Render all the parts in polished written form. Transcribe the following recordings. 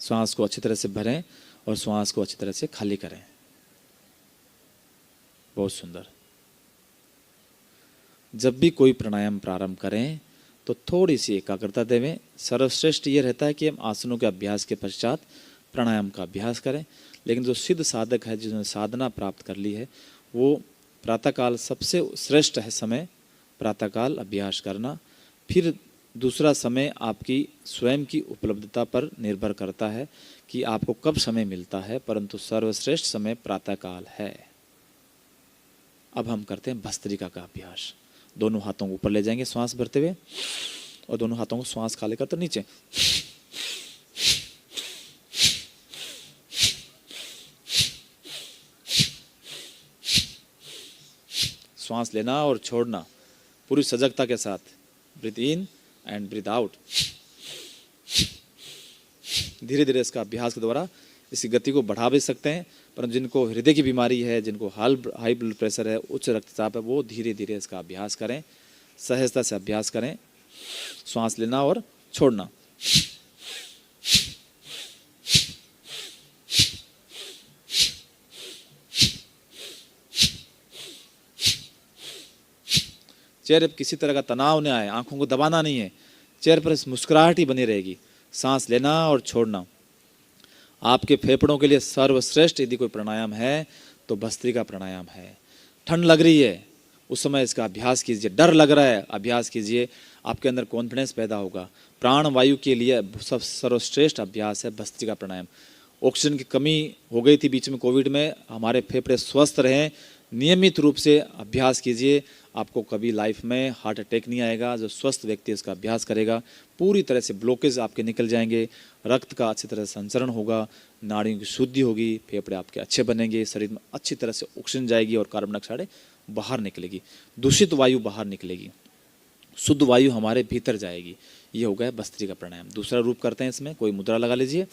श्वास को अच्छी तरह से भरें और श्वास को अच्छी तरह से खाली करें। बहुत सुंदर। जब भी कोई प्राणायाम प्रारंभ करें तो थोड़ी सी एकाग्रता देवें। सर्वश्रेष्ठ ये रहता है कि हम आसनों के अभ्यास के पश्चात प्राणायाम का अभ्यास करें, लेकिन जो सिद्ध साधक है, जिन्होंने साधना प्राप्त कर ली है, वो प्रातःकाल सबसे श्रेष्ठ है समय प्रातःकाल अभ्यास करना। फिर दूसरा समय आपकी स्वयं की उपलब्धता पर निर्भर करता है कि आपको कब समय मिलता है, परंतु सर्वश्रेष्ठ समय प्रातःकाल है। अब हम करते हैं भस्त्रिका का अभ्यास। दोनों हाथों को ऊपर ले जाएंगे श्वास भरते हुए और दोनों हाथों को श्वास खाली करते नीचे। श्वास लेना और छोड़ना पूरी सजगता के साथ। Breathe in and breathe out. धीरे धीरे इसका अभ्यास के द्वारा इसकी गति को बढ़ा भी सकते हैं, परंतु जिनको हृदय की बीमारी है, जिनको हाई ब्लड प्रेशर है, उच्च रक्तचाप है, वो धीरे धीरे इसका अभ्यास करें, सहजता से अभ्यास करें। श्वास लेना और छोड़ना। चेहरे पर किसी तरह का तनाव नहीं आए, आंखों को दबाना नहीं है, चेहरे पर मुस्कुराहट ही बनी रहेगी। सांस लेना और छोड़ना। आपके फेफड़ों के लिए सर्वश्रेष्ठ यदि कोई प्राणायाम है तो भस्त्रिका प्राणायाम है। ठंड लग रही है उस समय इसका अभ्यास कीजिए, डर लग रहा है अभ्यास कीजिए, आपके अंदर कॉन्फिडेंस पैदा होगा। प्राण वायु के लिए सब सर्वश्रेष्ठ अभ्यास है भस्त्रिका प्राणायाम। ऑक्सीजन की कमी हो गई थी बीच में कोविड में, हमारे फेफड़े स्वस्थ रहें, नियमित रूप से अभ्यास कीजिए, आपको कभी लाइफ में हार्ट अटैक नहीं आएगा। जो स्वस्थ व्यक्ति इसका अभ्यास करेगा पूरी तरह से ब्लॉकेज आपके निकल जाएंगे, रक्त का अच्छी तरह से संचरण होगा, नाड़ियों की शुद्धि होगी, फेफड़े आपके अच्छे बनेंगे, शरीर में अच्छी तरह से ऑक्सीजन जाएगी और कार्बन डाइऑक्साइड बाहर निकलेगी, दूषित वायु बाहर निकलेगी, शुद्ध वायु हमारे भीतर जाएगी। ये हो गया भस्त्रिका प्राणायाम। दूसरा रूप करते हैं इसमें, कोई मुद्रा लगा लीजिए।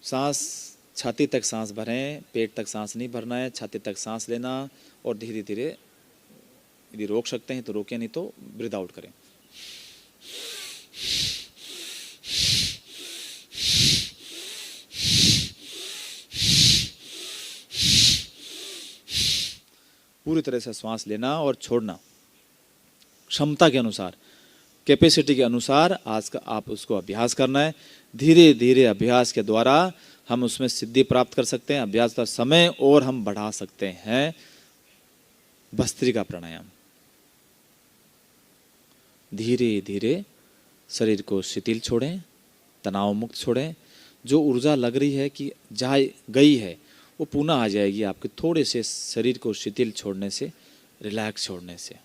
सांस छाती तक सांस भरें, पेट तक सांस नहीं भरना है, छाती तक सांस लेना और धीरे धीरे यदि रोक सकते हैं तो रोकें, नहीं तो ब्रीथ आउट करें। पूरी तरह से श्वास लेना और छोड़ना, क्षमता के अनुसार, कैपेसिटी के अनुसार आज का आप उसको अभ्यास करना है। धीरे धीरे अभ्यास के द्वारा हम उसमें सिद्धि प्राप्त कर सकते हैं। अभ्यास का समय और हम बढ़ा सकते हैं। भस्त्रिका प्राणायाम। धीरे धीरे शरीर को शिथिल छोड़ें, तनाव मुक्त छोड़ें। जो ऊर्जा लग रही है कि जा गई है वो पुनः आ जाएगी आपके थोड़े से शरीर को शिथिल छोड़ने से, रिलैक्स छोड़ने से।